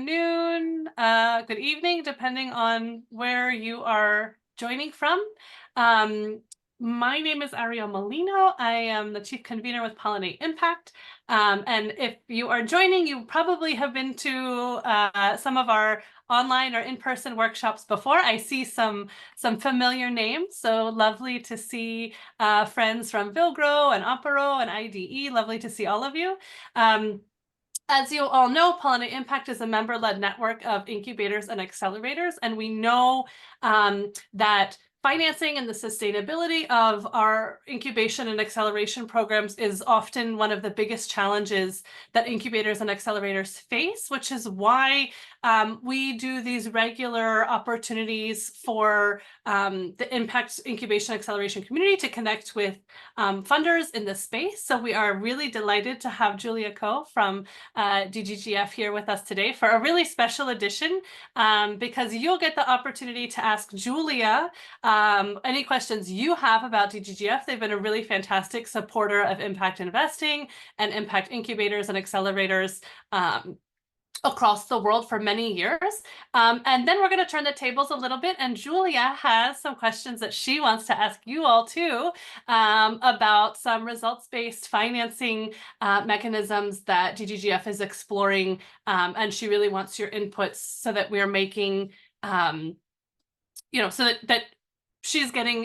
afternoon, good evening, depending on where you are joining from. My name is Ariel Molino. I am the Chief Convener with Pollinate Impact. And if you are joining, you probably have been to some of our online or in-person workshops before. I see some familiar names, so lovely to see friends from Vilgro and Opero and IDE. Lovely to see all of you. As you all know, Pollinate Impact is a member-led network of incubators and accelerators, and we know that financing and the sustainability of our incubation and acceleration programs is often one of the biggest challenges that incubators and accelerators face, which is why we do these regular opportunities for the impact incubation acceleration community to connect with funders in this space. So we are really delighted to have Julia Ko from DGGF here with us today for a really special edition, because you'll get the opportunity to ask Julia any questions you have about DGGF. They've been a really fantastic supporter of impact investing and impact incubators and accelerators across the world for many years. And then we're going to turn the tables a little bit, and Julia has some questions that she wants to ask you all too, about some results-based financing mechanisms that DGGF is exploring, and she really wants your inputs so that we're making, so that she's getting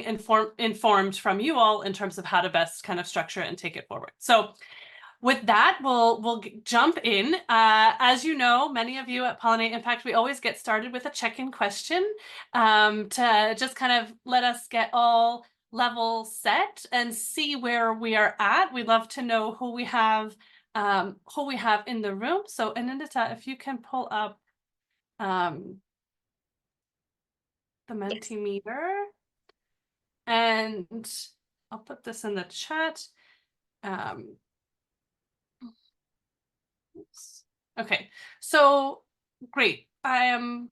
informed from you all in terms of how to best kind of structure it and take it forward. So with that, we'll jump in. As you know, many of you at Pollinate Impact, we always get started with a check-in question to just kind of let us get all levels set and see where we are at. We'd love to know who we have in the room. So, Anindita, if you can pull up the Mentimeter, and I'll put this in the chat. Okay, so great. I am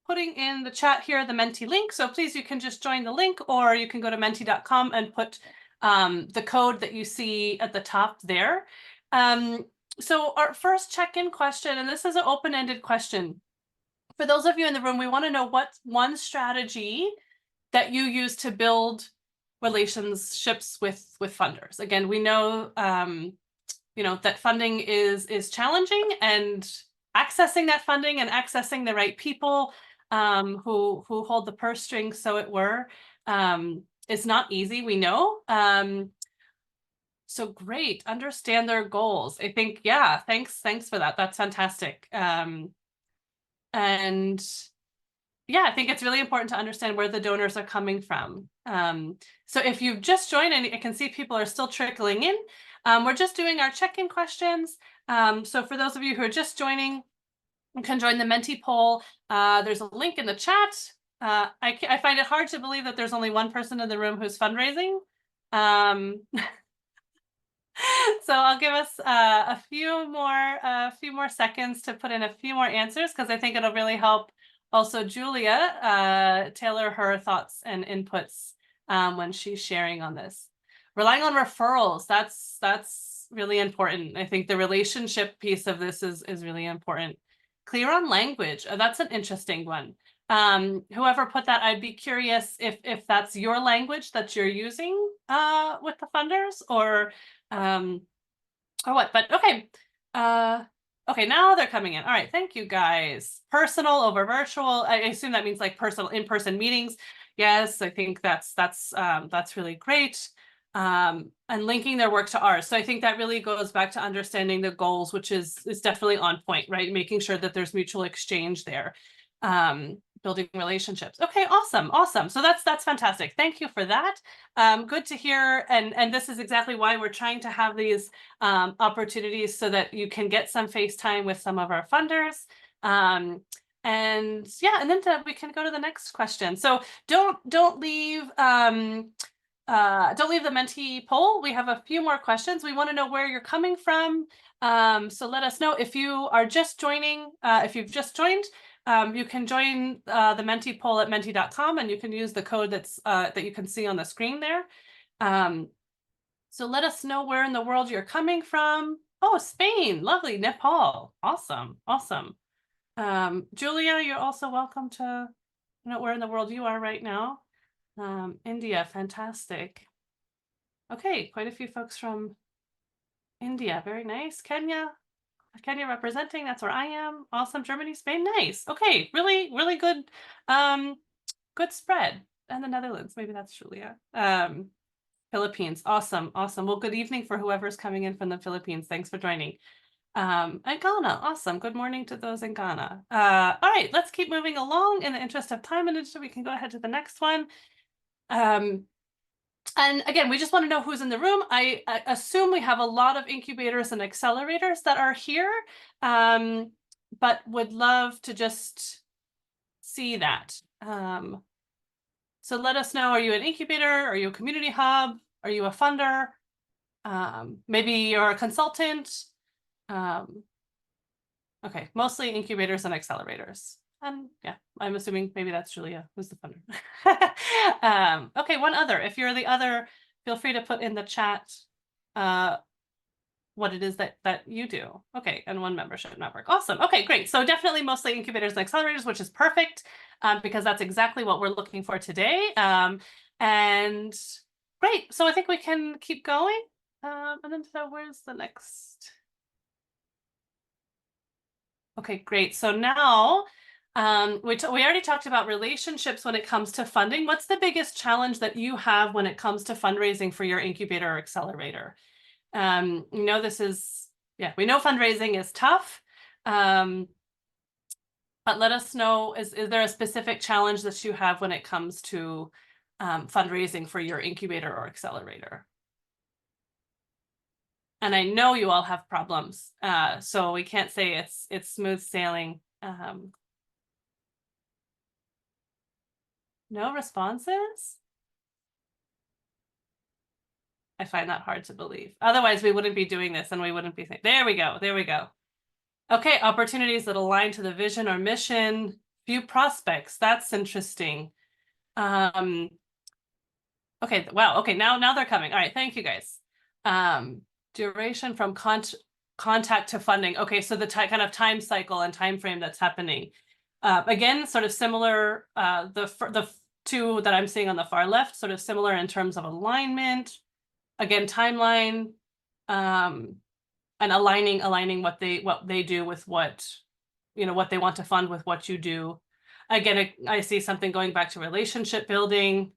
putting in the chat here the Menti link. So please, you can just join the link, or you can go to menti.com and put the code that you see at the top there. So our first check-in question, and this is an open-ended question. For those of you in the room, we want to know what's one strategy that you use to build relationships with funders. Again, we know that funding is challenging, and accessing that funding and accessing the right people who hold the purse strings, so it were, is not easy, we know. So great, understand their goals. I think, yeah, thanks for that. That's fantastic. And yeah, I think it's really important to understand where the donors are coming from. So if you've just joined, and I can see people are still trickling in, we're just doing our check-in questions. So for those of you who are just joining, you can join the Menti poll. There's a link in the chat. I find it hard to believe that there's only one person in the room who's fundraising. So I'll give us a few more seconds to put in a few more answers, because I think it'll really help also Julia tailor her thoughts and inputs when she's sharing on this. Relying on referrals, that's really important. I think the relationship piece of this is really important. Clear on language, that's an interesting one. Whoever put that, I'd be curious if that's your language that you're using with the funders, or what. But okay. Okay, now they're coming in. All right, thank you guys. Personal over virtual. I assume that means like personal in-person meetings. Yes, I think that's really great. And linking their work to ours. So I think that really goes back to understanding the goals, which is definitely on point, right? Making sure that there's mutual exchange there. Building relationships. Okay, awesome. So that's fantastic. Thank you for that. Good to hear. And this is exactly why we're trying to have these opportunities, so that you can get some face time with some of our funders. And yeah, and then we can go to the next question. So don't leave the Menti poll. We have a few more questions. We want to know where you're coming from. So let us know if you are just joining. If you've just joined, you can join the Menti poll at menti.com, and you can use the code that you can see on the screen there. So let us know where in the world you're coming from. Oh, Spain, lovely. Nepal, awesome. Julia, you're also welcome to where in the world you are right now. India, fantastic. Okay, quite a few folks from India, very nice. Kenya representing, that's where I am. Awesome. Germany, Spain, nice. Okay, really, really good, good spread. And the Netherlands, maybe that's Julia. Philippines, awesome, awesome. Well, good evening for whoever's coming in from the Philippines. Thanks for joining. And Ghana, awesome. Good morning to those in Ghana. All right, let's keep moving along in the interest of time, and we can go ahead to the next one. And again, we just want to know who's in the room. I assume we have a lot of incubators and accelerators that are here, but would love to just see that. So let us know, are you an incubator? Are you a community hub? Are you a funder? Maybe you're a consultant. Okay, mostly incubators and accelerators. And yeah, I'm assuming maybe that's Julia, who's the funder. Okay, one other. If you're the other, feel free to put in the chat what it is that you do. Okay, and one membership network. Awesome. Okay, great. So definitely mostly incubators and accelerators, which is perfect because that's exactly what we're looking for today. And great. So I think we can keep going. And then so where's the next? Okay, great. So now we already talked about relationships when it comes to funding. What's the biggest challenge that you have when it comes to fundraising for your incubator or accelerator? This is, we know fundraising is tough. But let us know, is there a specific challenge that you have when it comes to fundraising for your incubator or accelerator? And I know you all have problems, so we can't say it's smooth sailing. No responses? I find that hard to believe. Otherwise, we wouldn't be doing this and we wouldn't be saying, there we go, there we go. Okay, opportunities that align to the vision or mission. Few prospects, that's interesting. Okay, wow, okay, now they're coming. All right, thank you guys. Duration from contact to funding. Okay, so the kind of time cycle and time frame that's happening. Again, sort of similar, the two that I'm seeing on the far left, sort of similar in terms of alignment, again, timeline, and aligning what they do with what they want to fund with what you do. Again, I see something going back to relationship building.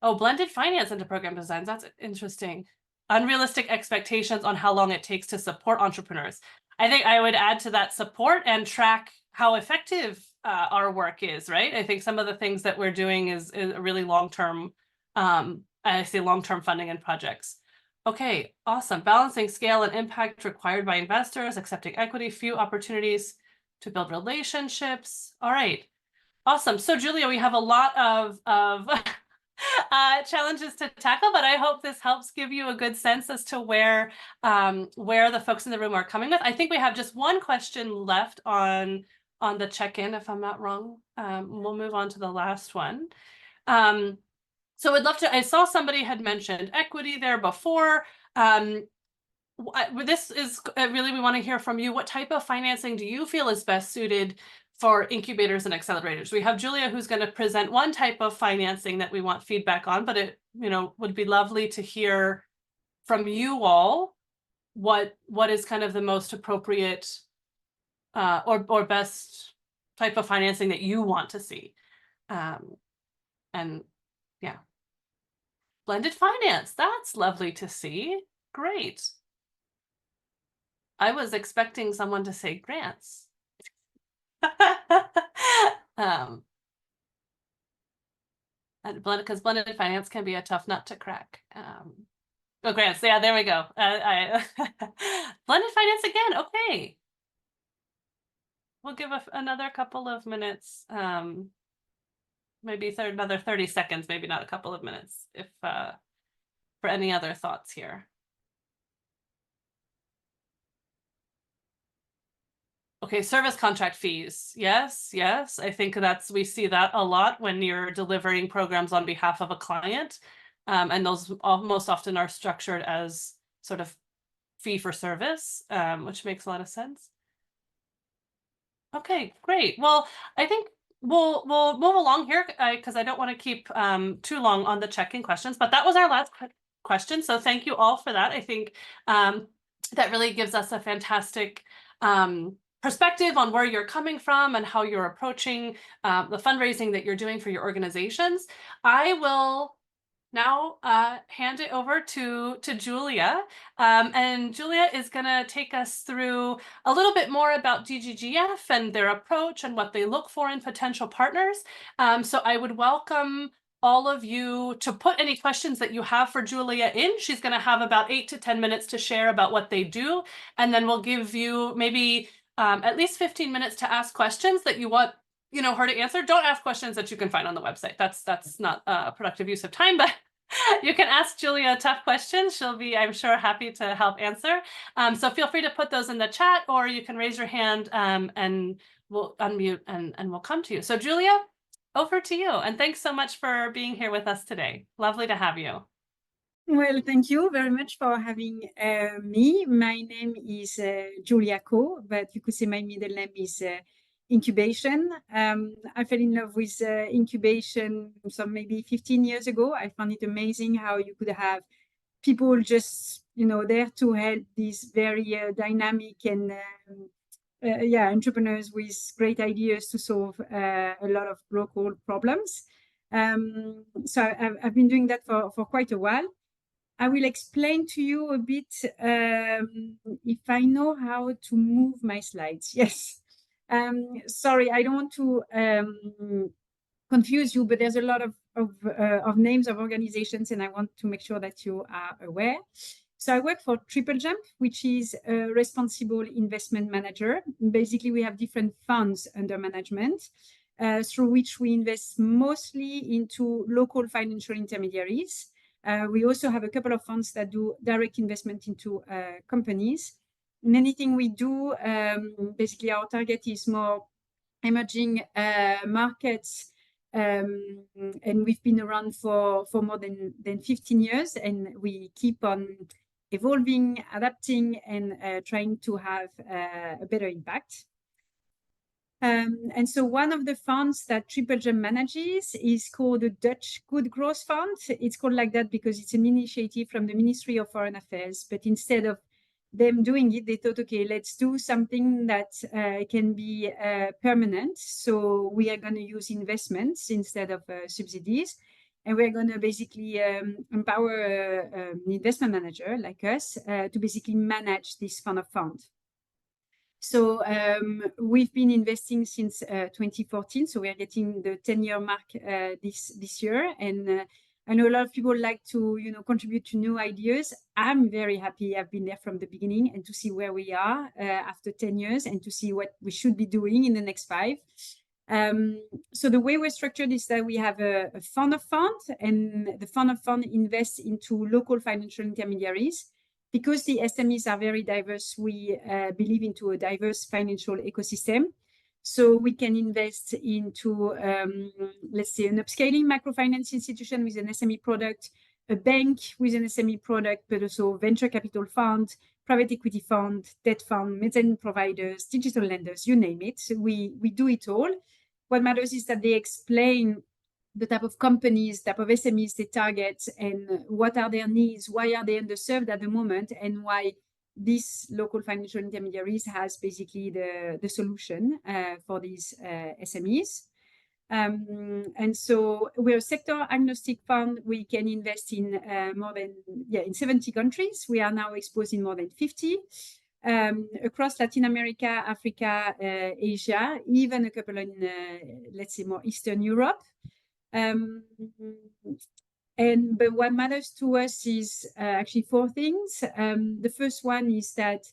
Oh, blended finance into program designs. That's interesting. Unrealistic expectations on how long it takes to support entrepreneurs. I think I would add to that support and track how effective our work is, right? I think some of the things that we're doing is really long-term. I see long-term funding and projects. Okay, awesome. Balancing scale and impact required by investors, accepting equity, few opportunities to build relationships. All right, awesome. So Julia, we have a lot of challenges to tackle, but I hope this helps give you a good sense as to where the folks in the room are coming with. I think we have just one question left on the check-in, if I'm not wrong. We'll move on to the last one. So I'd love to, I saw somebody had mentioned equity there before. This is really, we want to hear from you. What type of financing do you feel is best suited for incubators and accelerators? We have Julia, who's going to present one type of financing that we want feedback on, but it, would be lovely to hear from you all what is kind of the most appropriate or best type of financing that you want to see. And yeah, blended finance, that's lovely to see. Great. I was expecting someone to say grants. Because blended finance can be a tough nut to crack. Oh, grants, yeah, there we go. Blended finance again, okay. We'll give another couple of minutes, maybe another 30 seconds, maybe not a couple of minutes, if for any other thoughts here. Okay, service contract fees. Yes, yes. I think we see that a lot when you're delivering programs on behalf of a client. And those most often are structured as sort of fee for service, which makes a lot of sense. Okay, great. Well, I think we'll move along here because I don't want to keep too long on the check-in questions. But that was our last question, so thank you all for that. I think that really gives us a fantastic perspective on where you're coming from and how you're approaching the fundraising that you're doing for your organizations. I will now hand it over to Julia. And Julia is going to take us through a little bit more about DGGF and their approach and what they look for in potential partners. So I would welcome all of you to put any questions that you have for Julia in. She's going to have about 8 to 10 minutes to share about what they do. And then we'll give you maybe at least 15 minutes to ask questions that you want her to answer. Don't ask questions that you can find on the website. That's not a productive use of time, but you can ask Julia tough questions. She'll be, I'm sure, happy to help answer. So feel free to put those in the chat, or you can raise your hand and we'll unmute and we'll come to you. So Julia, over to you. And thanks so much for being here with us today. Lovely to have you. Well, thank you very much for having me. My name is Julia Ko, but you could say my middle name is Incubation. I fell in love with incubation some maybe 15 years ago. I found it amazing how you could have people just, there to help these very dynamic and entrepreneurs with great ideas to solve a lot of local problems. So I've been doing that for quite a while. I will explain to you a bit if I know how to move my slides. Yes. Sorry, I don't want to confuse you, but there's a lot of names of organizations, and I want to make sure that you are aware. So I work for Triple Jump, which is a responsible investment manager. Basically, we have different funds under management through which we invest mostly into local financial intermediaries. We also have a couple of funds that do direct investment into companies. In anything we do, basically our target is more emerging markets, and we've been around for more than 15 years, and we keep on evolving, adapting, and trying to have a better impact. And so one of the funds that Triple Jump manages is called the Dutch Good Growth Fund. It's called like that because it's an initiative from the Ministry of Foreign Affairs. But instead of them doing it, they thought, okay, let's do something that can be permanent. So we are going to use investments instead of subsidies. And we're going to basically empower an investment manager like us to basically manage this fund of funds. So we've been investing since 2014. So we are getting the 10-year mark this year. And I know a lot of people like to, contribute to new ideas. I'm very happy I've been there from the beginning and to see where we are after 10 years and to see what we should be doing in the next 5. So the way we're structured is that we have a fund of funds, and the fund of funds invests into local financial intermediaries. Because the SMEs are very diverse, we believe into a diverse financial ecosystem. So we can invest into, let's say, an upscaling microfinance institution with an SME product, a bank with an SME product, but also venture capital fund, private equity fund, debt fund, mezzanine providers, digital lenders, you name it. So we do it all. What matters is that they explain the type of companies, type of SMEs they target, and what are their needs, why are they underserved at the moment, and why these local financial intermediaries has basically the solution for these SMEs. And so we're a sector agnostic fund. We can invest in more than, in 70 countries. We are now exposed in more than 50. Across Latin America, Africa, Asia, even a couple in, let's say, more Eastern Europe. But what matters to us is actually 4 things. The first one is that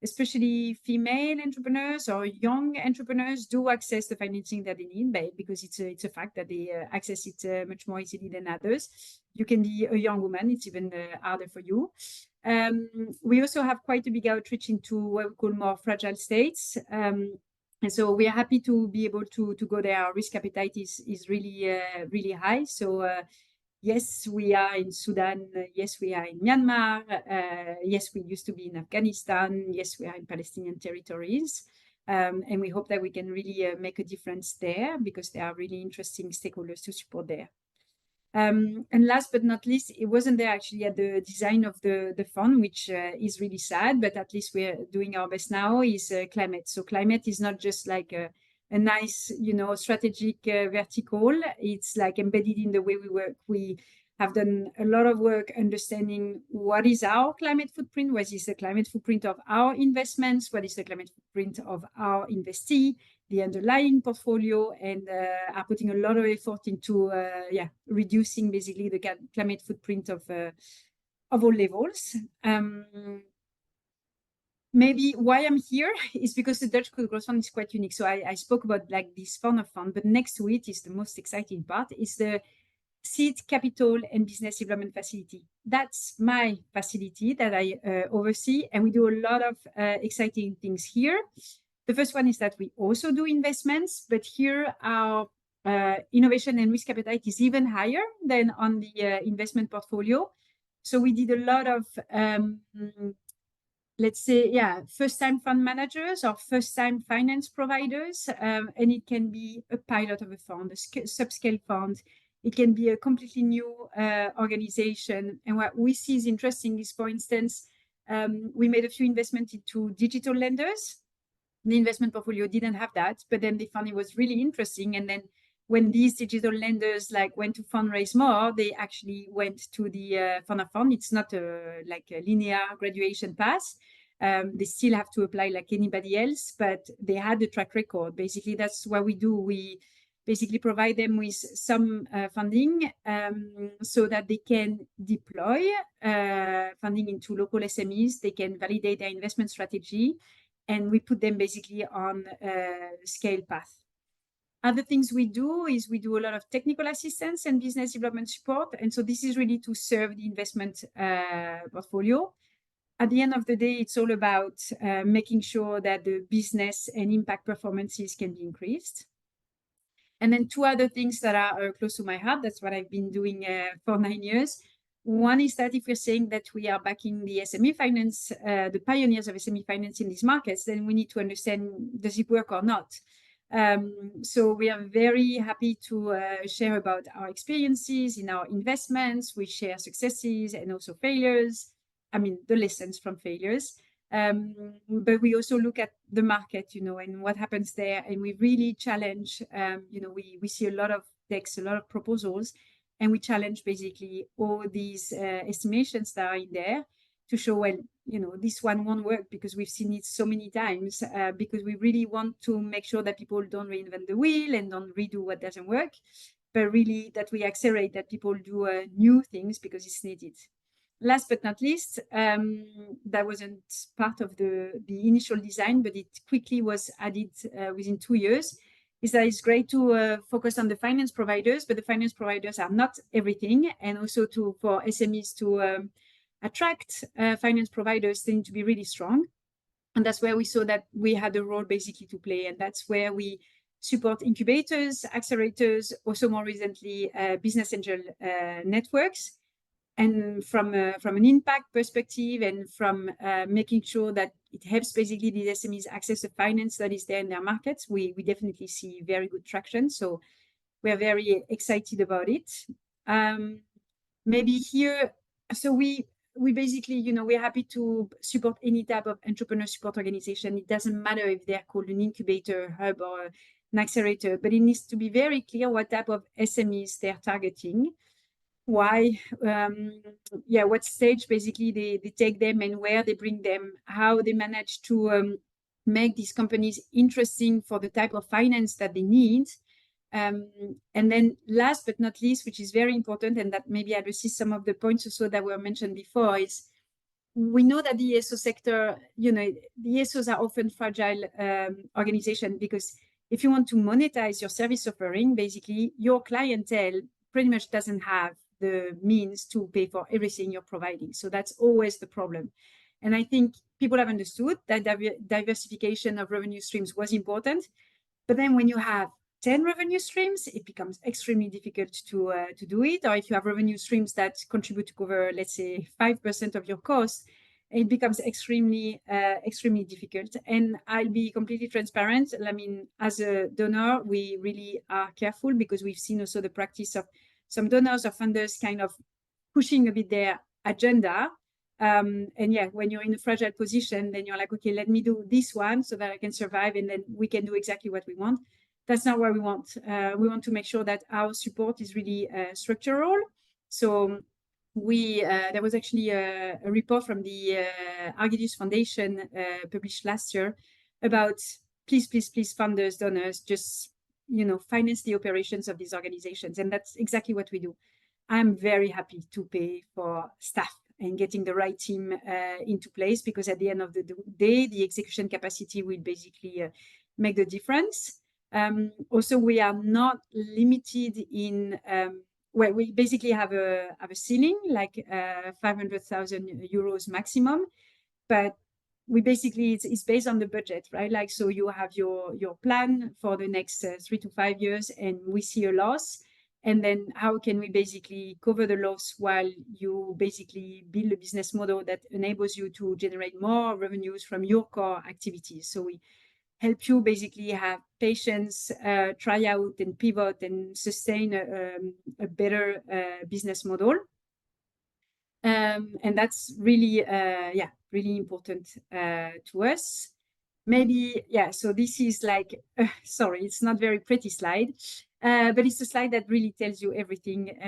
especially female entrepreneurs or young entrepreneurs do access the financing that they need, because it's a fact that they access it much more easily than others. You can be a young woman, it's even harder for you. We also have quite a big outreach into what we call more fragile states. And so we are happy to be able to go there. Our risk appetite is really, really high. So yes, we are in Sudan. Yes, we are in Myanmar. Yes, we used to be in Afghanistan. Yes, we are in Palestinian territories. And we hope that we can really make a difference there because there are really interesting stakeholders to support there. And last but not least, it wasn't there actually at the design of the fund, which is really sad, but at least we're doing our best now, is climate. So climate is not just like a nice, strategic vertical. It's like embedded in the way we work. We have done a lot of work understanding what is our climate footprint, what is the climate footprint of our investments, what is the climate footprint of our investee, the underlying portfolio, and are putting a lot of effort into reducing basically the climate footprint of all levels. Maybe why I'm here is because the Dutch Good Growth Fund is quite unique. So I spoke about like this fund of fund, but next to it is the most exciting part, is the seed capital and business development facility. That's my facility that I oversee, and we do a lot of exciting things here. The first one is that we also do investments, but here our innovation and risk appetite is even higher than on the investment portfolio. So we did a lot of let's say, first-time fund managers or first-time finance providers, and it can be a pilot of a fund, a subscale fund. It can be a completely new organization. And what we see is interesting is, for instance, we made a few investments into digital lenders. The investment portfolio didn't have that, but then they found it was really interesting. And then when these digital lenders went to fundraise more, they actually went to the fund of fund. It's not like a linear graduation path. They still have to apply like anybody else, but they had the track record. Basically, that's what we do. We basically provide them with some funding so that they can deploy funding into local SMEs. They can validate their investment strategy, and we put them basically on a scale path. Other things we do is we do a lot of technical assistance and business development support. And so this is really to serve the investment portfolio. At the end of the day, it's all about making sure that the business and impact performances can be increased. And then two other things that are close to my heart, that's what I've been doing for 9 years. One is that if we're saying that we are backing the SME finance, the pioneers of SME finance in these markets, then we need to understand, does it work or not? So we are very happy to share about our experiences in our investments. We share successes and also failures. I mean, the lessons from failures. But we also look at the market, and what happens there. And we really challenge, we see a lot of decks, a lot of proposals, and we challenge basically all these estimations that are in there to show, well, this one won't work because we've seen it so many times, because we really want to make sure that people don't reinvent the wheel and don't redo what doesn't work, but really that we accelerate that people do new things because it's needed. Last but not least, that wasn't part of the initial design, but it quickly was added within 2 years, is that it's great to focus on the finance providers, but the finance providers are not everything. And also for SMEs to attract finance providers, they need to be really strong. And that's where we saw that we had a role basically to play. And that's where we support incubators, accelerators, also more recently, business angel networks. And from an impact perspective and from making sure that it helps basically the SMEs access the finance that is there in their markets, we definitely see very good traction. So we're very excited about it. Maybe here, so we basically, we're happy to support any type of entrepreneur support organization. It doesn't matter if they're called an incubator, hub, or an accelerator, but it needs to be very clear what type of SMEs they're targeting. Why, what stage basically they take them and where they bring them, how they manage to make these companies interesting for the type of finance that they need. And then last but not least, which is very important, and that maybe addresses some of the points also that were mentioned before, is we know that the ESO sector, the ESOs are often fragile organizations, because if you want to monetize your service offering, basically your clientele pretty much doesn't have the means to pay for everything you're providing. So that's always the problem. And I think people have understood that diversification of revenue streams was important. But then when you have 10 revenue streams, it becomes extremely difficult to do it. Or if you have revenue streams that contribute to cover, let's say, 5% of your costs, it becomes extremely difficult. And I'll be completely transparent. I mean, as a donor, we really are careful because we've seen also the practice of some donors or funders kind of pushing a bit their agenda. And yeah, when you're in a fragile position, then you're like, okay, let me do this one so that I can survive, and then we can do exactly what we want. That's not what we want. We want to make sure that our support is really structural. So there was actually a report from the Argelius Foundation published last year about please, funders, donors, just finance the operations of these organizations, and that's exactly what we do. I'm very happy to pay for staff and getting the right team into place, because at the end of the day, the execution capacity will basically make the difference. Also, we are not limited in well, we basically have a ceiling, like 500,000 euros maximum, but we basically it's based on the budget, right? Like, so you have your plan for the next 3 to 5 years, and we see a loss, and then how can we basically cover the loss while you basically build a business model that enables you to generate more revenues from your core activities. So we help you basically have patience, try out and pivot and sustain a better business model. And that's really, really important to us. Maybe, yeah, so this is like, sorry, it's not very pretty slide, but it's a slide that really tells you everything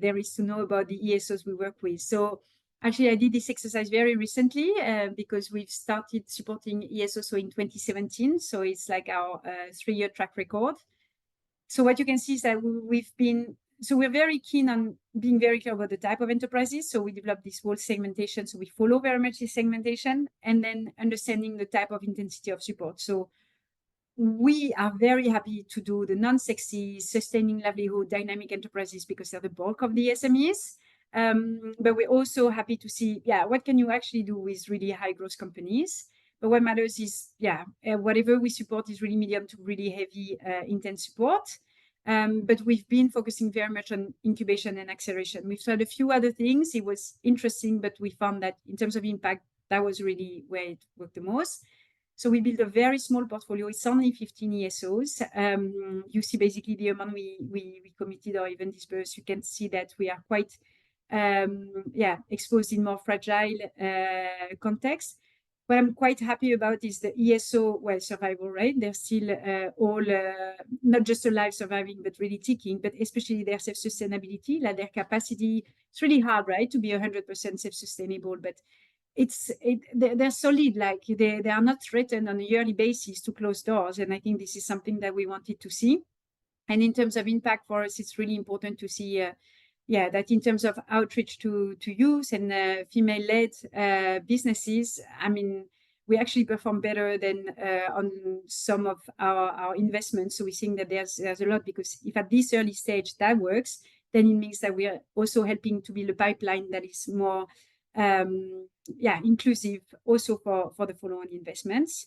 there is to know about the ESOs we work with. So actually, I did this exercise very recently because we've started supporting ESOs in 2017. So it's like our 3-year track record. So what you can see is that we're very keen on being very clear about the type of enterprises. So we developed this whole segmentation. So we follow very much this segmentation, and then understanding the type of intensity of support. So we are very happy to do the non-sexy, sustaining livelihood, dynamic enterprises because they're the bulk of the SMEs. But we're also happy to see, what can you actually do with really high growth companies? But what matters is, whatever we support is really medium to really heavy, intense support. But we've been focusing very much on incubation and acceleration. We've tried a few other things. It was interesting, but we found that in terms of impact, that was really where it worked the most. So we built a very small portfolio. It's only 15 ESOs. You see basically the amount we committed or even dispersed. You can see that we are quite exposed in more fragile context. What I'm quite happy about is the ESO survival rate. They're still all not just alive, surviving, but really ticking, but especially their self-sustainability, like their capacity. It's really hard, right, to be 100% self-sustainable, but they're solid. Like they are not threatened on a yearly basis to close doors. And I think this is something that we wanted to see. And in terms of impact for us, it's really important to see that in terms of outreach to youth and female-led businesses, I mean, we actually perform better than on some of our investments. So we think that there's a lot, because if at this early stage that works, then it means that we are also helping to build a pipeline that is more inclusive also for the follow-on investments.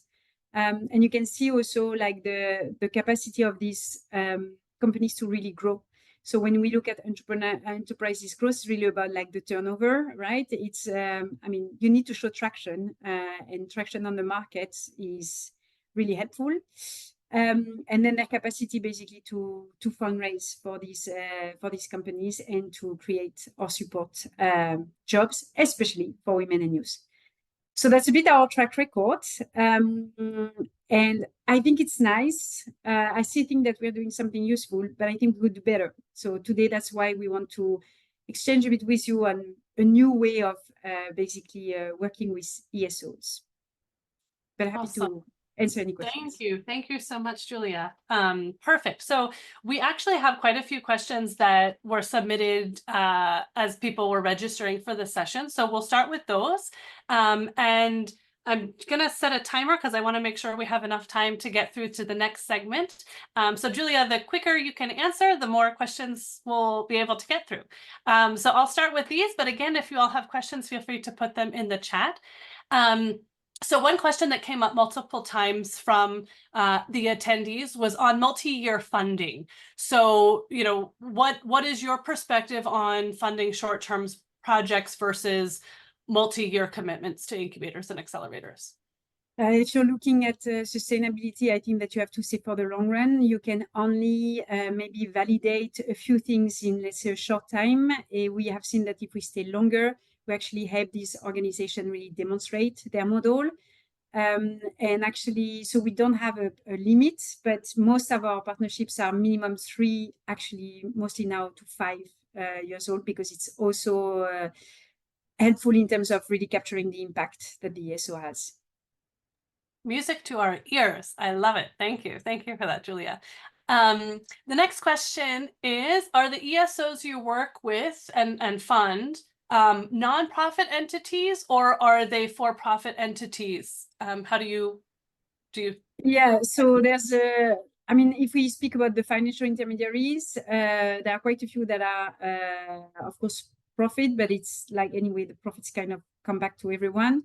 And you can see also like the capacity of these companies to really grow. So when we look at enterprises growth, it's really about like the turnover, right? It's, I mean, you need to show traction, and traction on the market is really helpful. And then their capacity basically to fundraise for these companies and to create or support jobs, especially for women and youth. So that's a bit our track record. And I think it's nice. I still think that we're doing something useful, but I think we could do better. So today, that's why we want to exchange a bit with you on a new way of basically working with ESOs. But happy to answer any questions. Thank you so much, Julia. Perfect. So we actually have quite a few questions that were submitted as people were registering for the session. So we'll start with those. And I'm gonna set a timer because I want to make sure we have enough time to get through to the next segment. So Julia, the quicker you can answer, the more questions we'll be able to get through. So I'll start with these, but again, if you all have questions, feel free to put them in the chat. So one question that came up multiple times from the attendees was on multi-year funding. So, you know, what is your perspective on funding short-term projects versus multi-year commitments to incubators and accelerators? If you're looking at sustainability, I think that you have to say for the long run, you can only maybe validate a few things in, let's say, a short time. We have seen that if we stay longer, we actually help these organizations really demonstrate their model. And actually, so we don't have a limit, but most of our partnerships are minimum 3, actually mostly now to 5 years old, because it's also helpful in terms of really capturing the impact that the ESO has. Music to our ears. I love it. Thank you. Thank you for that, Julia. The next question is, are the ESOs you work with and fund nonprofit entities, or are they for-profit entities? How do you Yeah, so there's I mean, if we speak about the financial intermediaries, there are quite a few that are, of course, profit, but it's like anyway, the profits kind of come back to everyone.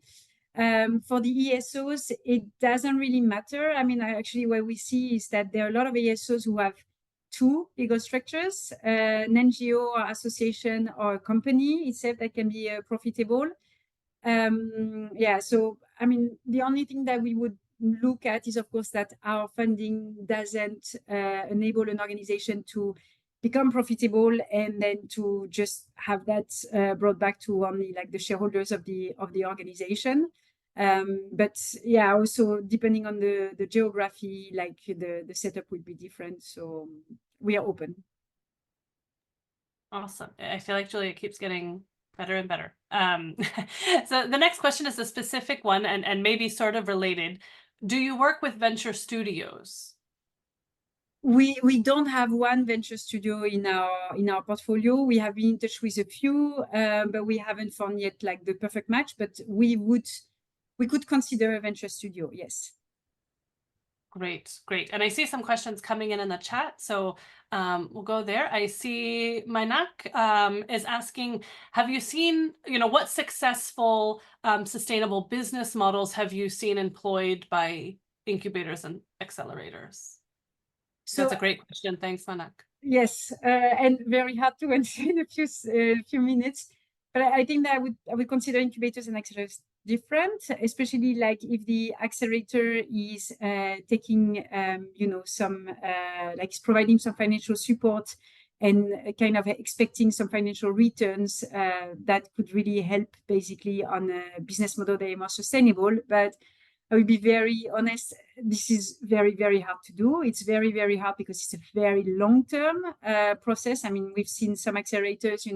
For the ESOs, it doesn't really matter. I mean, actually, what we see is that there are a lot of ESOs who have 2 legal structures, an NGO or association or a company itself that can be profitable. Yeah, so I mean, the only thing that we would look at is, of course, that our funding doesn't enable an organization to become profitable and then to just have that brought back to only like the shareholders of the organization. But yeah, also depending on the geography, like the setup would be different. So we are open. Awesome. I feel like Julia keeps getting better and better. So the next question is a specific one and maybe sort of related. Do you work with venture studios? We don't have one venture studio in our portfolio. We have been in touch with a few, but we haven't found yet like the perfect match. But we could consider a venture studio, yes. Great, great. And I see some questions coming in the chat, so we'll go there. I see Mainak is asking, have you seen, what successful sustainable business models have you seen employed by incubators and accelerators? So that's a great question. Thanks, Mainak. Yes, and very hard to answer in a few minutes. But I think that I would consider incubators and accelerators different, especially like if the accelerator is taking some like providing some financial support and kind of expecting some financial returns that could really help basically on a business model that is more sustainable. But I will be very honest, this is very, very hard to do. It's very, very hard because it's a very long-term process. I mean, we've seen some accelerators,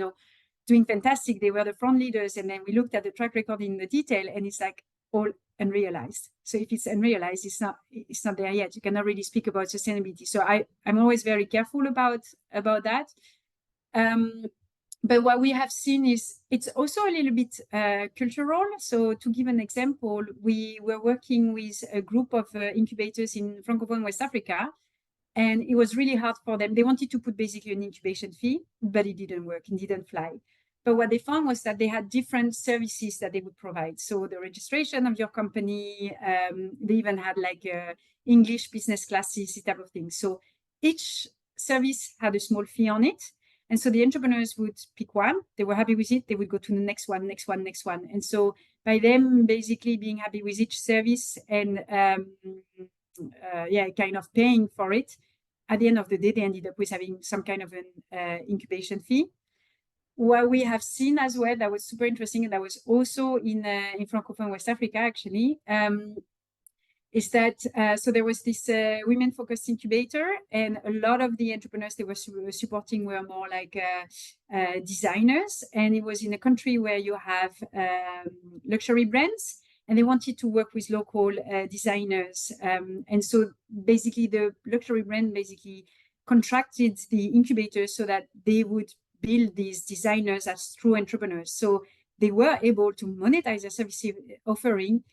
doing fantastic. They were the front leaders. And then we looked at the track record in the detail and it's like all unrealized. So if it's unrealized, it's not there yet. You cannot really speak about sustainability. So I'm always very careful about that. But what we have seen is it's also a little bit cultural. So to give an example, we were working with a group of incubators in Francophone West Africa, and it was really hard for them. They wanted to put basically an incubation fee, but it didn't work, it didn't fly. But what they found was that they had different services that they would provide. So the registration of your company, they even had like English business classes, this type of thing. So each service had a small fee on it. And so the entrepreneurs would pick one, they were happy with it, they would go to the next one. And so by them basically being happy with each service and kind of paying for it, at the end of the day, they ended up with having some kind of an incubation fee. What we have seen as well, that was super interesting, and that was also in Francophone West Africa, actually, is that so there was this women-focused incubator, and a lot of the entrepreneurs they were supporting were more like designers, and it was in a country where you have luxury brands, and they wanted to work with local designers, and so basically the luxury brand basically contracted the incubators so that they would build these designers as true entrepreneurs. So they were able to monetize their service offering,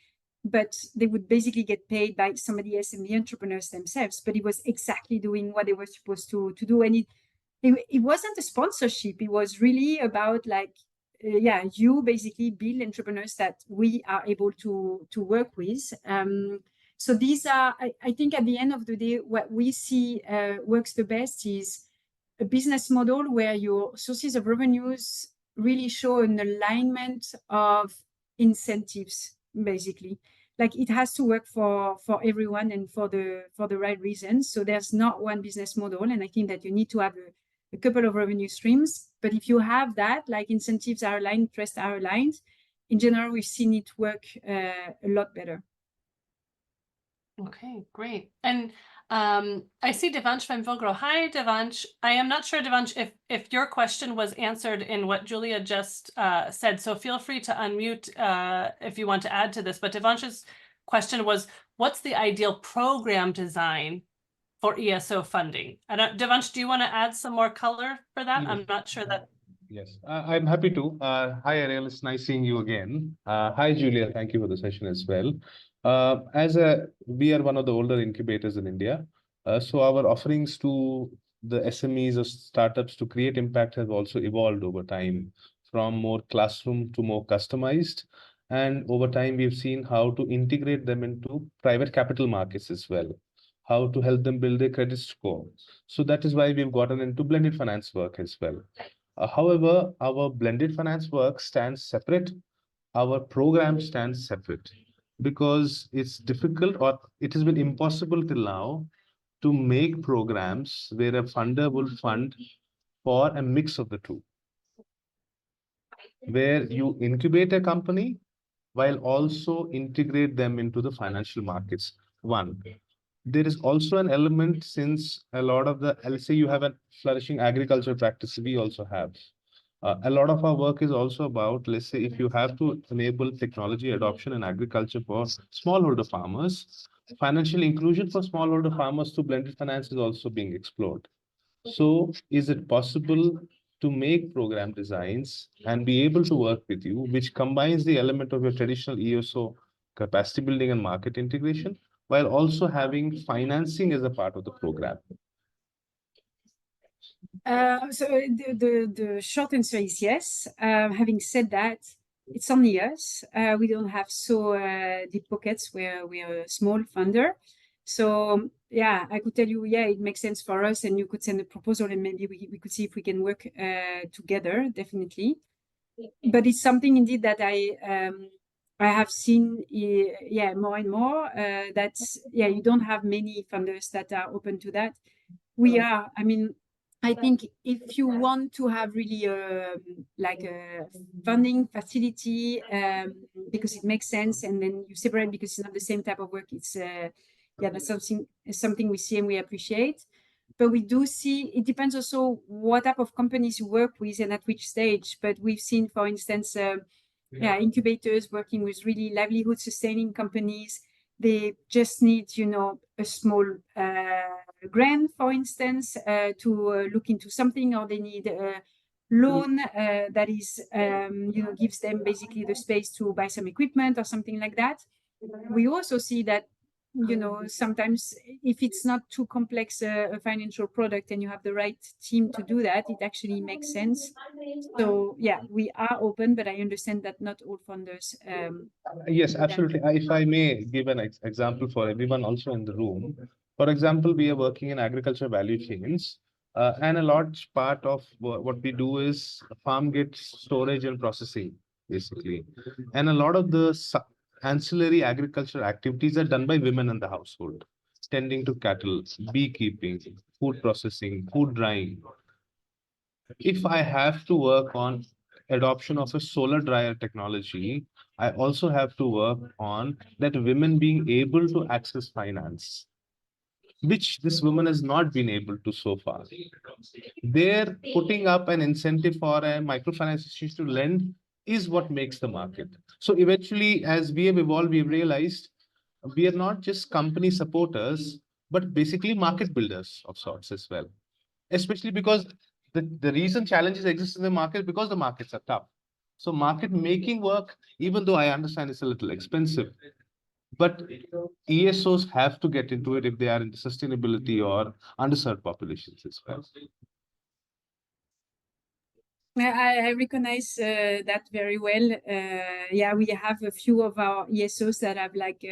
but they would basically get paid by somebody else and the entrepreneurs themselves. But it was exactly doing what they were supposed to do. And it wasn't a sponsorship. It was really about like, you basically build entrepreneurs that we are able to work with. So these are, I think at the end of the day, what we see works the best is a business model where your sources of revenues really show an alignment of incentives, basically. Like it has to work for everyone and for the right reasons. So there's not one business model, and I think that you need to have a couple of revenue streams. But if you have that, like incentives are aligned, trusts are aligned, in general, we've seen it work a lot better. Okay, great. And I see Devansh from Vogro. Hi, Devansh. I am not sure, Devansh, if your question was answered in what Julia just said. So feel free to unmute if you want to add to this. But Devansh's question was, what's the ideal program design for ESO funding? And Devansh, do you want to add some more color for that? Yes. I'm not sure that. Yes, I'm happy to. Hi, Ariel. It's nice seeing you again. Hi, Julia. Thank you for the session as well. We are one of the older incubators in India. So our offerings to the SMEs or startups to create impact have also evolved over time, from more classroom to more customized. And over time, we've seen how to integrate them into private capital markets as well, how to help them build their credit score. So that is why we've gotten into blended finance work as well. However, our blended finance work stands separate. Our program stands separate because it's difficult, or it has been impossible till now to make programs where a funder will fund for a mix of the two, where you incubate a company while also integrate them into the financial markets. One, there is also an element, since a lot of the, let's say you have a flourishing agriculture practice, we also have. A lot of our work is also about, let's say, if you have to enable technology adoption in agriculture for smallholder farmers, financial inclusion for smallholder farmers through blended finance is also being explored. So is it possible to make program designs and be able to work with you, which combines the element of your traditional ESO capacity building and market integration, while also having financing as a part of the program? So the short answer is yes. Having said that, it's only us. We don't have so deep pockets where we are a small funder. So yeah, I could tell you, yeah, it makes sense for us, and you could send a proposal, and maybe we could see if we can work together, definitely. But it's something indeed that I have seen, yeah, more and more. That's, yeah, you don't have many funders that are open to that. We are, I mean, I think if you want to have really like a funding facility, because it makes sense, and then you separate because it's not the same type of work. It's yeah, that's something we see and we appreciate. But we do see it depends also what type of companies you work with and at which stage. But we've seen, for instance, yeah, incubators working with really livelihood sustaining companies. They just need, you know, a small grant, for instance, to look into something, or they need a loan that is, you know, gives them basically the space to buy some equipment or something like that. We also see that, you know, sometimes if it's not too complex a financial product and you have the right team to do that, it actually makes sense. So yeah, we are open, but I understand that not all funders. Yes, absolutely. If I may give an example for everyone also in the room. For example, we are working in agriculture value chains, and a large part of what we do is farm gate storage and processing, basically. And a lot of the ancillary agriculture activities are done by women in the household, tending to cattle, beekeeping, food processing, food drying. If I have to work on adoption of a solar dryer technology, I also have to work on that women being able to access finance, which this woman has not been able to so far. They're putting up an incentive for a microfinance institution to lend is what makes the market. So eventually, as we have evolved, we've realized we are not just company supporters, but basically market builders of sorts as well. Especially because the reason challenges exist in the market because the markets are tough. So market making work, even though I understand it's a little expensive, but ESOs have to get into it if they are in sustainability or underserved populations as well. I recognize that very well. Yeah, we have a few of our ESOs that have like,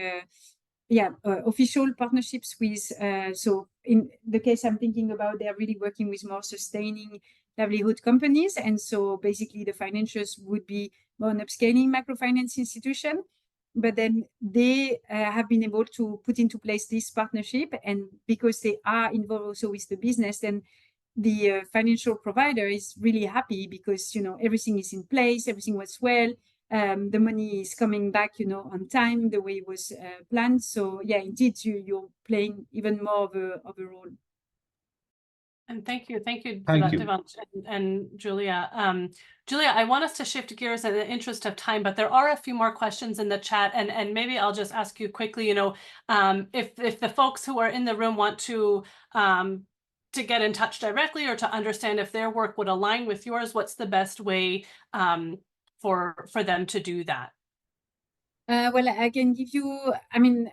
yeah, official partnerships with. So in the case I'm thinking about, they're really working with more sustaining livelihood companies. And so basically the financiers would be more an upscaling microfinance institution. But then they have been able to put into place this partnership. And because they are involved also with the business, then the financial provider is really happy because, everything is in place, everything was well. The money is coming back, on time, the way it was planned. So yeah, indeed, you're playing even more of a role. And thank you for Thank that, you. Devansh and Julia. Julia, I want us to shift gears in the interest of time, but there are a few more questions in the chat, and maybe I'll just ask you quickly. If the folks who are in the room want to get in touch directly or to understand if their work would align with yours, what's the best way for them to do that? Well, I can give you,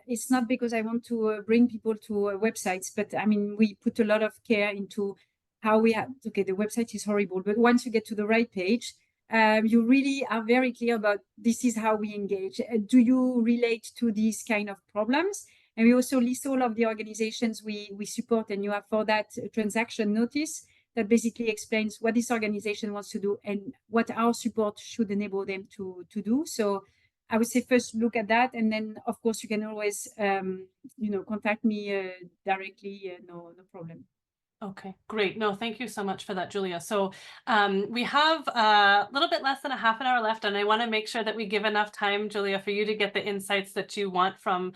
it's not because I want to bring people to websites, but we put a lot of care into how we have, okay, the website is horrible, but once you get to the right page, you really are very clear about this is how we engage. Do you relate to these kind of problems? And we also list all of the organizations we support, and you have for that transaction notice that basically explains what this organization wants to do and what our support should enable them to do. So I would say first look at that, and then of course you can always contact me directly. No problem. Okay, great. No, thank you so much for that, Julia. So we have a little bit less than a half an hour left, and I want to make sure that we give enough time, Julia, for you to get the insights that you want from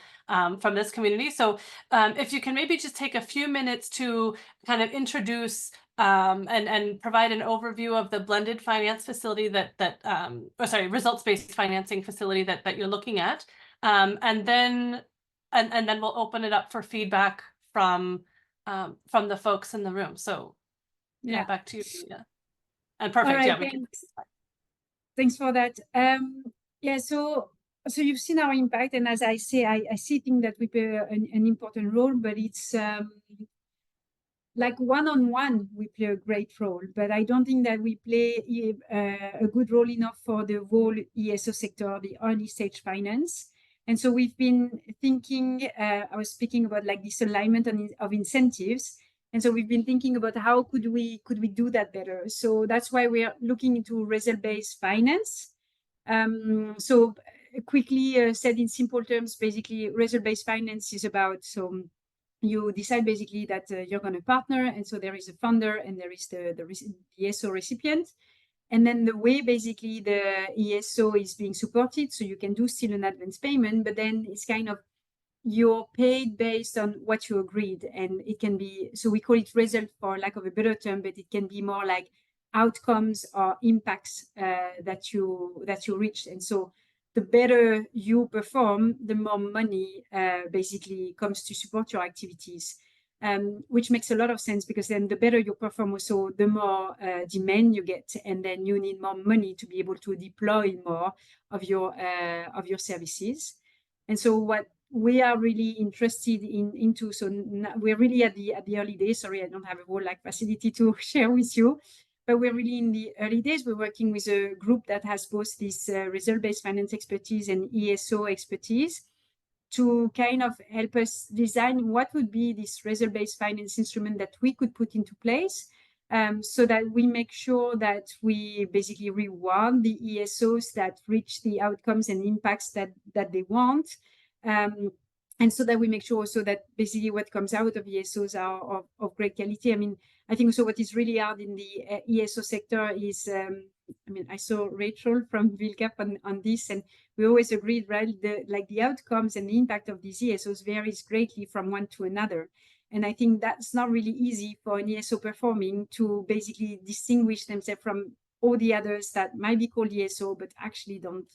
this community. So if you can maybe just take a few minutes to kind of introduce and provide an overview of the blended finance facility results-based financing facility that you're looking at, and then we'll open it up for feedback from the folks in the room. So yeah, back to you, Julia. And perfect. Right, yeah, thanks for that. So you've seen our impact, and as I say, I see things that we play an important role, but it's like one-on-one, we play a great role, but I don't think that we play a good role enough for the whole ESO sector, the early stage finance. And so we've been thinking, I was speaking about like this alignment of incentives. And so we've been thinking about how could we do that better? So that's why we are looking into result-based finance. So quickly said in simple terms, basically result-based finance is about, so you decide basically that you're going to partner. And so there is a funder and there is the ESO recipient. And then the way basically the ESO is being supported, so you can do still an advance payment, but then it's kind of you're paid based on what you agreed. And it can be, so we call it result for lack of a better term, but it can be more like outcomes or impacts that you reached. And so the better you perform, the more money basically comes to support your activities. Which makes a lot of sense because then the better you perform also, the more demand you get, and then you need more money to be able to deploy more of your services. And so what we are really interested into, so we're really at the early days. Sorry, I don't have a whole facility to share with you, but we're really in the early days. We're working with a group that has both this result-based finance expertise and ESO expertise, to kind of help us design what would be this result-based finance instrument that we could put into place, so that we make sure that we basically reward the ESOs that reach the outcomes and impacts that they want. And so that we make sure also that basically what comes out of ESOs are of great quality. I think also what is really hard in the ESO sector is, I saw Rachel from Vilcap on this, and we always agreed, right? The outcomes and the impact of these ESOs varies greatly from one to another. And I think that's not really easy for an ESO performing to basically distinguish themselves from all the others that might be called ESO, but actually don't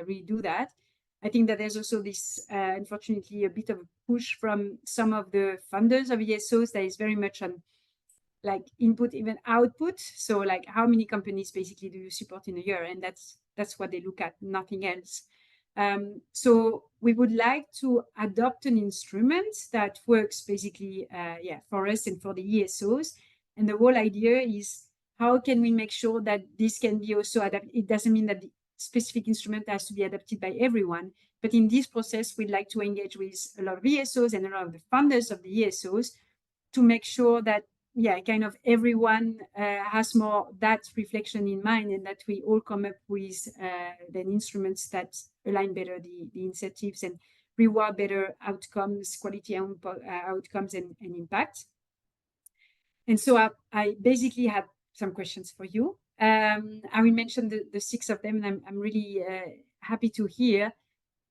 really do that. I think that there's also this, unfortunately, a bit of a push from some of the funders of ESOs that is very much on input, even output. So how many companies basically do you support in a year? And that's what they look at, nothing else. So we would like to adopt an instrument that works basically, for us and for the ESOs. And the whole idea is how can we make sure that this can be also adapted? It doesn't mean that the specific instrument has to be adopted by everyone, but in this process, we'd like to engage with a lot of ESOs and a lot of the funders of the ESOs to make sure that yeah, kind of everyone has more that reflection in mind, and that we all come up with then instruments that align better the incentives and reward better outcomes, quality outcomes and impact. And so I basically had some questions for you. I will mention the 6 of them, and I'm really happy to hear.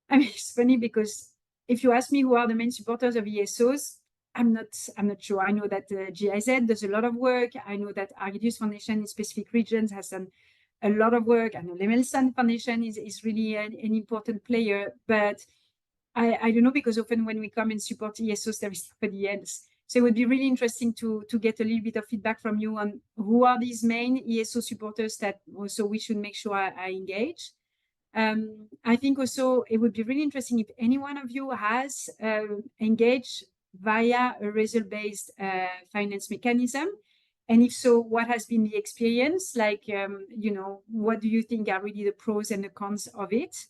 I mean, it's funny because if you ask me who are the main supporters of ESOs, I'm not sure. I know that GIZ does a lot of work. I know that Argidius Foundation in specific regions has done a lot of work. I know Lemelson Foundation is really an important player, but I don't know, because often when we come and support ESOs, there is nobody else. So it would be really interesting to get a little bit of feedback from you on who are these main ESO supporters that also we should make sure I engage. I think also it would be really interesting if any one of you has engaged via a result-based finance mechanism. And if so, what has been the experience? Like, you know, what do you think are really the pros and the cons of it?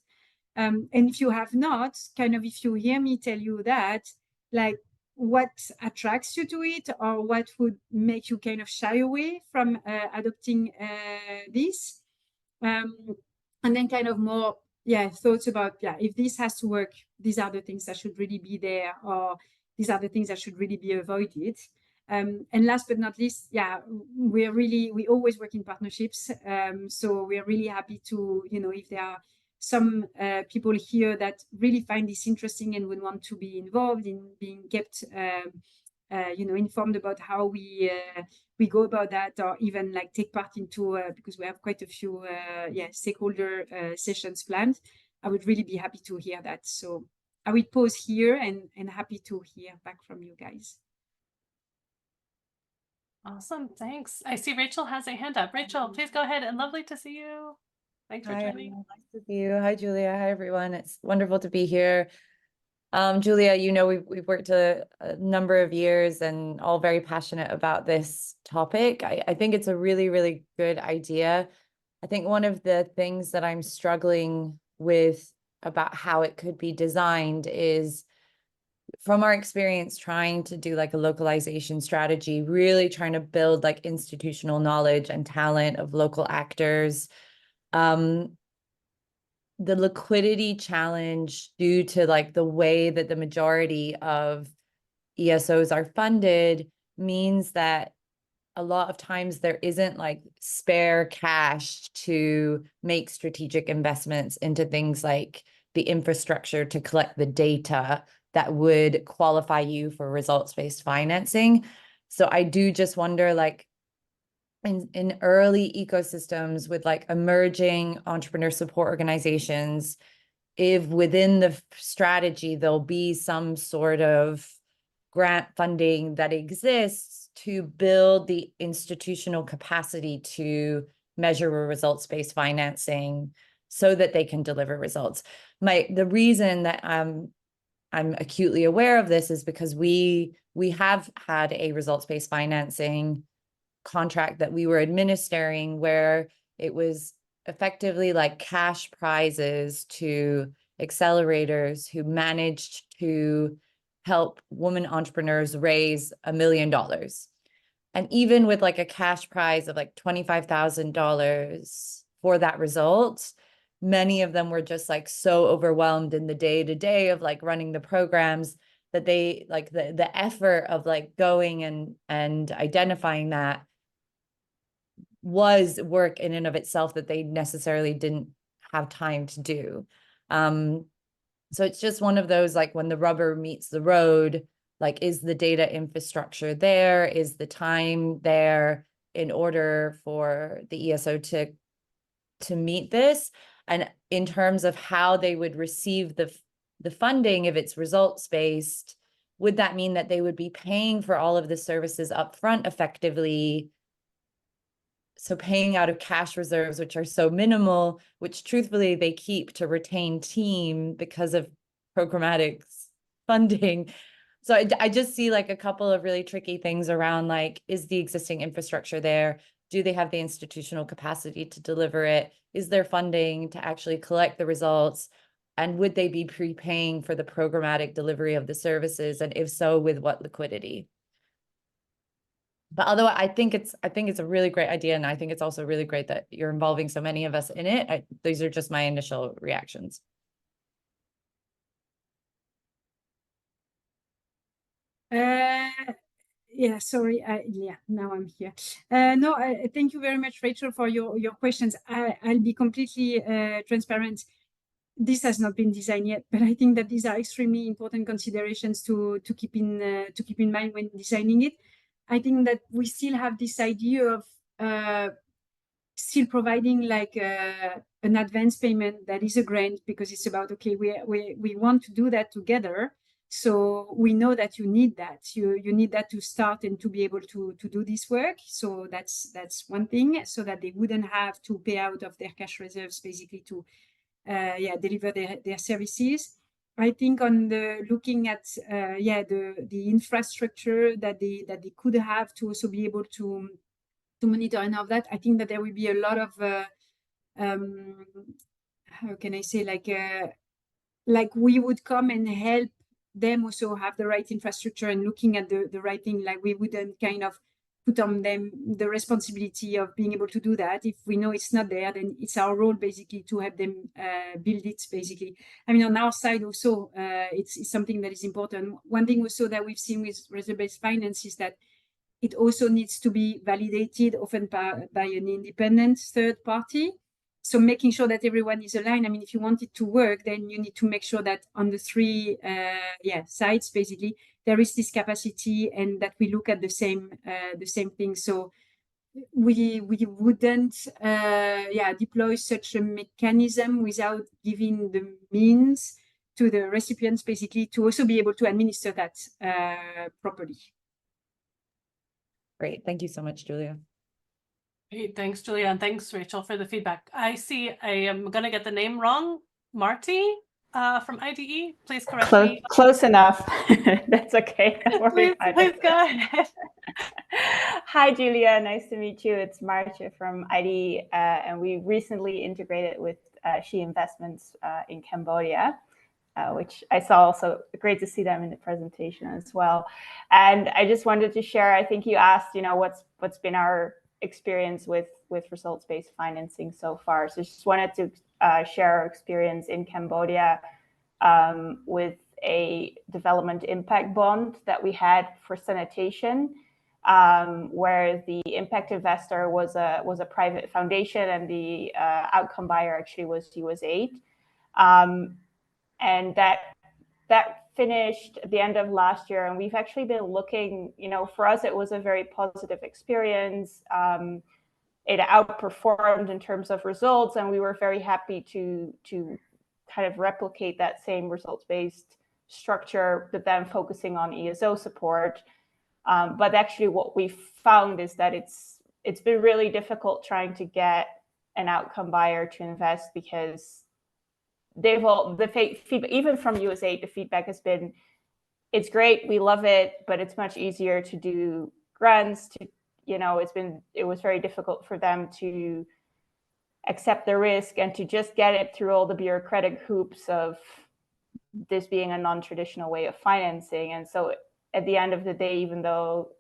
And if you have not, kind of, if you hear me tell you that, like, what attracts you to it, or what would make you kind of shy away from adopting this? And then kind of more, yeah, thoughts about, yeah, if this has to work, these are the things that should really be there, or these are the things that should really be avoided. And last but not least, yeah, we always work in partnerships. So we're really happy to, you know, if there are some people here that really find this interesting and would want to be involved in being kept, you know, informed about how we go about that, or even like take part into, because we have quite a few, yeah, stakeholder sessions planned. I would really be happy to hear that. So I will pause here and happy to hear back from you guys. Awesome, thanks. I see Rachel has a hand up. Rachel, please go ahead, and lovely to see you. Thanks for Hi, joining. nice to see you. Hi, Julia. Hi, everyone. It's wonderful to be here. Julia, you know, we've worked a number of years and all very passionate about this topic. I think it's a really, really good idea. I think one of the things that I'm struggling with about how it could be designed is, from our experience trying to do like a localization strategy, really trying to build like institutional knowledge and talent of local actors. The liquidity challenge, due to like the way that the majority of ESOs are funded, means that a lot of times there isn't like spare cash to make strategic investments into things like the infrastructure to collect the data that would qualify you for results-based financing. So I do just wonder, like, in early ecosystems with like emerging entrepreneur support organizations, if within the strategy there'll be some sort of grant funding that exists to build the institutional capacity to measure results-based financing so that they can deliver results. The reason that I'm acutely aware of this is because we have had a results-based financing contract that we were administering, where it was effectively like cash prizes to accelerators who managed to help women entrepreneurs raise $1 million. And even with like a cash prize of like $25,000 for that result, many of them were just like so overwhelmed in the day-to-day of like running the programs that they like the effort of like going and identifying that was work in and of itself that they necessarily didn't have time to do. So it's just one of those, like, when the rubber meets the road, like, is the data infrastructure there? Is the time there in order for the ESO to meet this? And in terms of how they would receive the funding, if it's results-based, would that mean that they would be paying for all of the services upfront effectively? So paying out of cash reserves, which are so minimal, which truthfully they keep to retain team because of programmatic funding. So I just see like a couple of really tricky things around, like, is the existing infrastructure there? Do they have the institutional capacity to deliver it? Is there funding to actually collect the results? And would they be prepaying for the programmatic delivery of the services? And if so, with what liquidity? But although I think it's a really great idea, and I think it's also really great that you're involving so many of us in it. These are just my initial reactions. Yeah, sorry. Yeah, now I'm here. No, thank you very much, Rachel, for your questions. I'll be completely transparent. This has not been designed yet, but I think that these are extremely important considerations to keep in mind when designing it. I think that we still have this idea of still providing like an advance payment that is a grant, because it's about, okay, we want to do that together. So we know that you need that. You need that to start and to be able to do this work. So that's one thing, so that they wouldn't have to pay out of their cash reserves basically to deliver their services. I think on the looking at the infrastructure that they could have to also be able to monitor and all of that, I think that there will be a lot of how can I say, like we would come and help them also have the right infrastructure and looking at the right thing. Like we wouldn't kind of put on them the responsibility of being able to do that. If we know it's not there, then it's our role basically to help them build it basically. I mean, on our side also, it's something that is important. One thing also that we've seen with reserve-based finance is that it also needs to be validated often by an independent third party. So making sure that everyone is aligned. I mean, if you want it to work, then you need to make sure that on the three sides, basically, there is this capacity and that we look at the same thing. So we wouldn't deploy such a mechanism without giving the means to the recipients basically to also be able to administer that properly. Great. Thank you so much, Julia. Great. Thanks, Julia. And thanks, Rachel, for the feedback. I see I am going to get the name wrong. Marty from IDE, please correct me. Close enough. That's okay. Please go ahead. Hi, Julia. Nice to meet you. It's Marcia from IDE, and we recently integrated with She Investments in Cambodia. Which I saw also. Great to see them in the presentation as well. And I just wanted to share, I think you asked, what's been our experience with results-based financing so far. So just wanted to share our experience in Cambodia with a development impact bond that we had for sanitation, where the impact investor was a private foundation and the outcome buyer actually was USAID. And that finished at the end of last year. And we've actually been looking, for us, it was a very positive experience. It outperformed in terms of results. And we were very happy to kind of replicate that same results-based structure, but then focusing on ESO support. But actually what we found is that it's been really difficult trying to get an outcome buyer to invest, because even from USAID, the feedback has been, it's great, we love it, but it's much easier to do grants. It was very difficult for them to accept the risk and to just get it through all the bureaucratic hoops of this being a non-traditional way of financing. And so at the end of the day, even though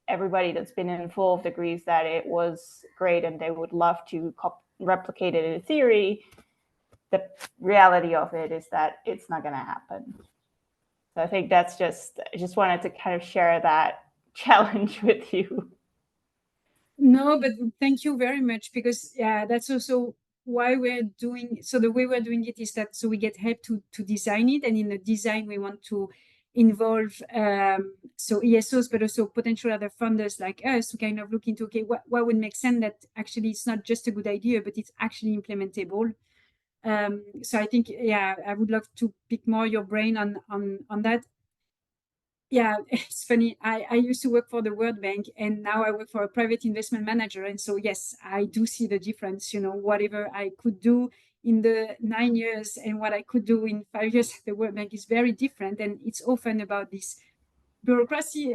everybody that's been involved agrees that it was great and they would love to replicate it in theory, the reality of it is that it's not going to happen. So I think I just wanted to kind of share that challenge with you. No, but thank you very much, because that's also why we're doing. So the way we're doing it is that so we get help to design it, and in the design we want to involve so ESOs, but also potential other funders like us to kind of look into, okay, what would make sense that actually it's not just a good idea, but it's actually implementable. So I think, I would love to pick more your brain on that. Yeah, it's funny. I used to work for the World Bank, and now I work for a private investment manager. And so, yes, I do see the difference. Whatever I could do in the 9 years and what I could do in 5 years at the World Bank is very different. And it's often about this bureaucracy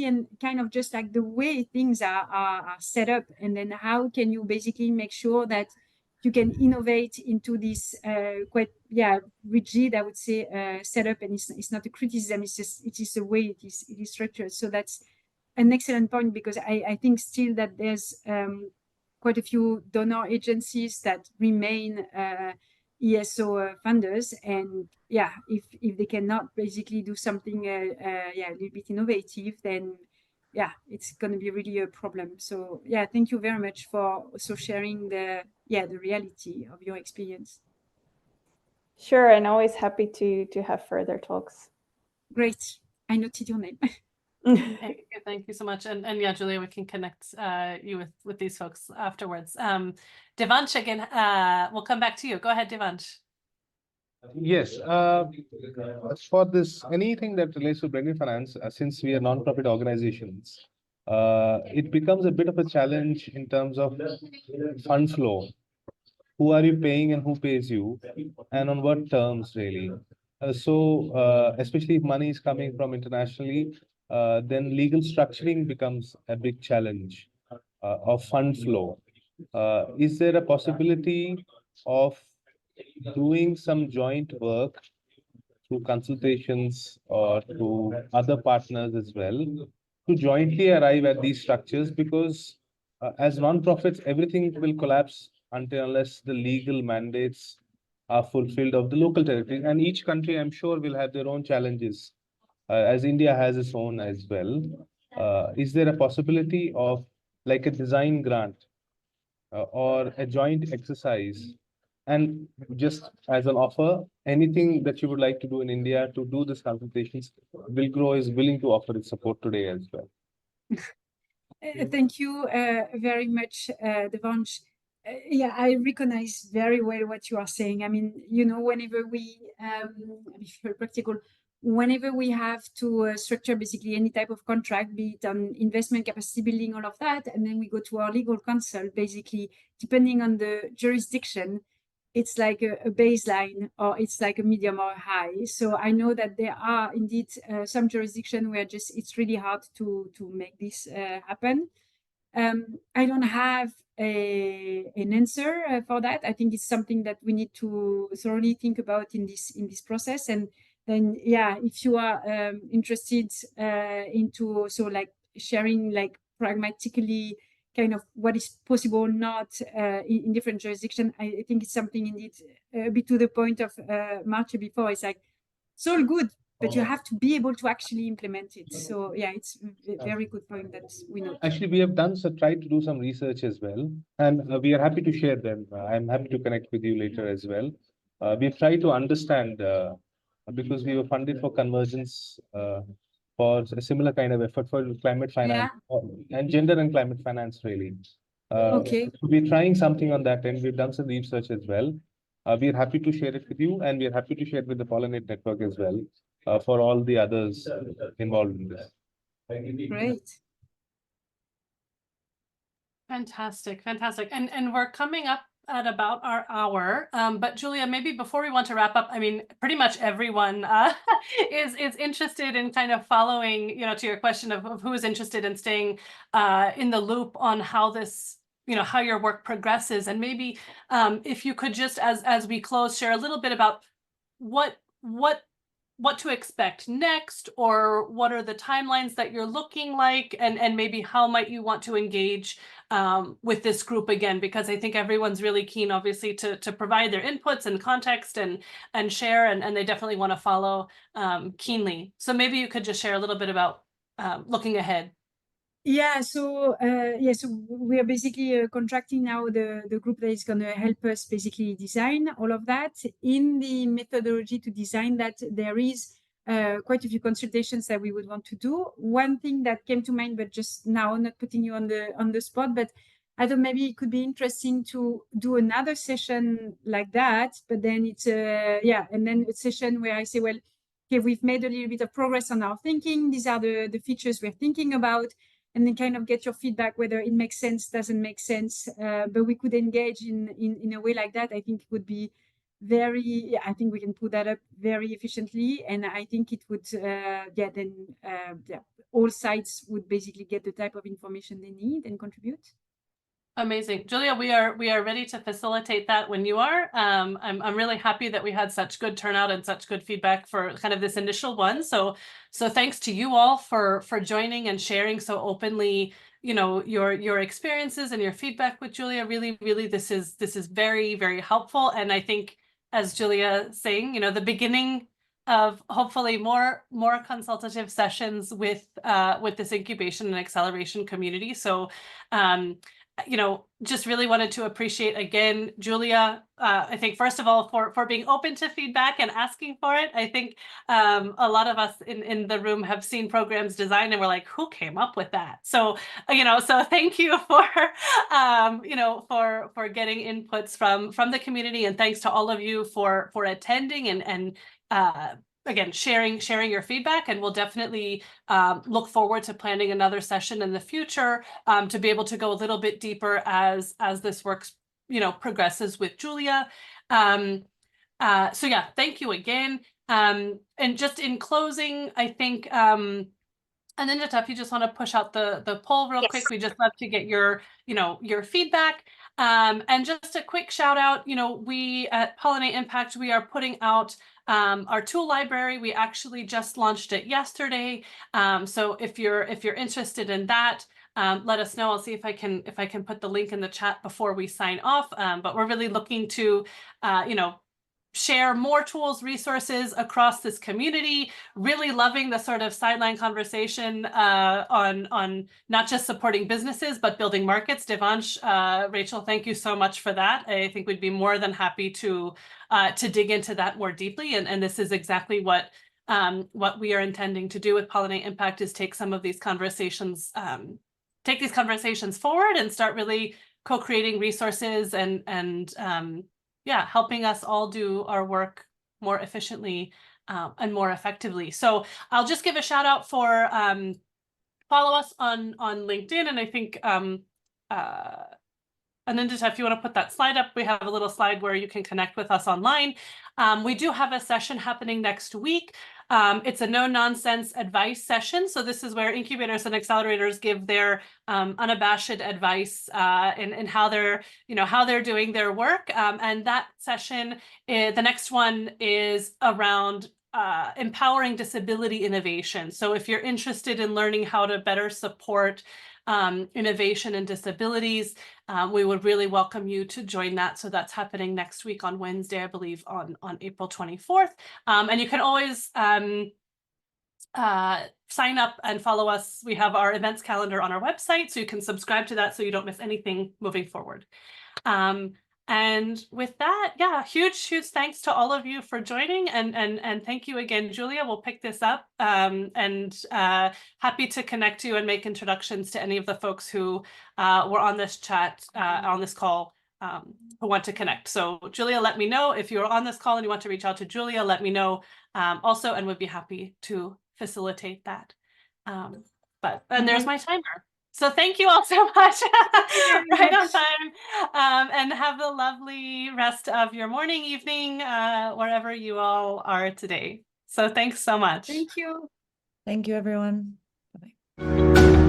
and kind of just like the way things are set up. And then how can you basically make sure that you can innovate into this quite rigid, I would say, setup. And it's not a criticism, it is the way it is structured. So that's an excellent point, because I think still that there's quite a few donor agencies that remain ESO funders, and yeah, if they cannot basically do something yeah, a little bit innovative, then yeah, it's going to be really a problem. So yeah, thank you very much for also sharing the reality of your experience. Sure, and always happy to have further talks. Great, I noted your name. Thank you so much. And yeah, Julia, we can connect you with these folks afterwards. Devansh, again, we'll come back to you. Go ahead, Devansh. Yes, for this, anything that relates to blended finance, since we are non-profit organizations, it becomes a bit of a challenge in terms of fund flow. Who are you paying and who pays you, and on what terms, really? Especially if money is coming from internationally, then legal structuring becomes a big challenge of fund flow. Is there a possibility of doing some joint work through consultations or through other partners as well to jointly arrive at these structures? Because as non-profits, everything will collapse unless the legal mandates are fulfilled of the local territory. And each country, I'm sure, will have their own challenges, as India has its own as well. Is there a possibility of like a design grant or a joint exercise? And just as an offer, anything that you would like to do in India to do this consultations, Will Grow is willing to offer its support today as well. Thank you very much, Devansh. Yeah, I recognize very well what you are saying. I mean, you know, whenever we, if you're practical, whenever we have to structure basically any type of contract, be it on investment capacity building, all of that, and then we go to our legal counsel, basically, depending on the jurisdiction, it's like a baseline, or it's like a medium or high. So I know that there are indeed some jurisdiction where just it's really hard to make this happen. I don't have an answer for that. I think it's something that we need to thoroughly think about in this process. And then, yeah, if you are interested into like sharing like pragmatically kind of what is possible or not in different jurisdictions, I think it's something indeed a bit to the point of Marcia before. It's like it's all good, but you have to be able to actually implement it. So yeah, it's a very good point that we know. Actually, we have tried to do some research as well, and we are happy to share them. I'm happy to connect with you later as well. We've tried to understand because we were funded for convergence for a similar kind of effort for climate finance and gender and climate finance, really. Okay. So we're trying something on that, and we've done some research as well. We're happy to share it with you, and we're happy to share it with the Pollinate Network as well for all the others involved in this. Great. Fantastic, fantastic. And we're coming up at about our hour. But Julia, maybe before we want to wrap up, I mean, pretty much everyone is interested in kind of following, you know, to your question of who is interested in staying in the loop on how this, you know, how your work progresses. And maybe if you could just, as we close, share a little bit about what to expect next, or what are the timelines that you're looking like, and maybe how might you want to engage with this group again, because I think everyone's really keen, obviously, to provide their inputs and context and share, and they definitely want to follow keenly. So maybe you could just share a little bit about looking ahead. Yeah, so so we are basically contracting now the group that is going to help us basically design all of that. In the methodology to design that, there is quite a few consultations that we would want to do. One thing that came to mind, but just now, not putting you on the spot, but I thought maybe it could be interesting to do another session like that. But then it's and then a session where I say, well, okay, we've made a little bit of progress on our thinking. These are the features we're thinking about. And then kind of get your feedback, whether it makes sense, doesn't make sense. But we could engage in a way like that. I think it would be very, I think we can put that up very efficiently. And I think it would, all sides would basically get the type of information they need and contribute. Amazing. Julia, we are ready to facilitate that when you are. I'm really happy that we had such good turnout and such good feedback for kind of this initial one. So thanks to you all for joining and sharing so openly, you know, your experiences and your feedback with Julia. Really, really, this is very, very helpful. And I think, as Julia saying, you know, the beginning of hopefully more consultative sessions with this incubation and acceleration community. So you know, just really wanted to appreciate again, Julia, I think first of all, for being open to feedback and asking for it. I think a lot of us in the room have seen programs designed and we're like, who came up with that? So, you know, so thank you for, you know, for getting inputs from the community, and thanks to all of you for attending and again, sharing your feedback, and we'll definitely look forward to planning another session in the future to be able to go a little bit deeper as this works, you know, progresses with Julia. So yeah, thank you again. And just in closing, I think, and then if you just want to push out the poll real quick, we just love to get your, you know, your feedback. And just a quick shout out, you know, we at Pollinate Impact, we are putting out our tool library. We actually just launched it yesterday. So if you're interested in that, let us know. I'll see if I can put the link in the chat before we sign off. But we're really looking to, you know, share more tools, resources across this community. Really loving the sort of sideline conversation on not just supporting businesses, but building markets. Devansh, Rachel, thank you so much for that. I think we'd be more than happy to dig into that more deeply. And this is exactly what we are intending to do with Pollinate Impact, is take some of these conversations, take these conversations forward and start really co-creating resources and yeah, helping us all do our work more efficiently and more effectively. So I'll just give a shout out for follow us on LinkedIn, and I think Anindita, if you want to put that slide up, we have a little slide where you can connect with us online. We do have a session happening next week. It's a no-nonsense advice session. So this is where incubators and accelerators give their unabashed advice in how they're, you know, how they're doing their work. And that session, the next one is around empowering disability innovation. So if you're interested in learning how to better support innovation and disabilities, we would really welcome you to join that. So that's happening next week on Wednesday, I believe, on April 24th. And you can always sign up and follow us. We have our events calendar on our website, so you can subscribe to that so you don't miss anything moving forward. And with that, yeah, huge thanks to all of you for joining, and thank you again, Julia. We'll pick this up and happy to connect you and make introductions to any of the folks who were on this chat, on this call, who want to connect. So Julia, let me know if you're on this call and you want to reach out to Julia, let me know also, and we'd be happy to facilitate that. And there's my timer. So thank you all so much. Right on time. And have a lovely rest of your morning, evening, wherever you all are today. So thanks so much. Thank you. Thank you, everyone. Bye-bye.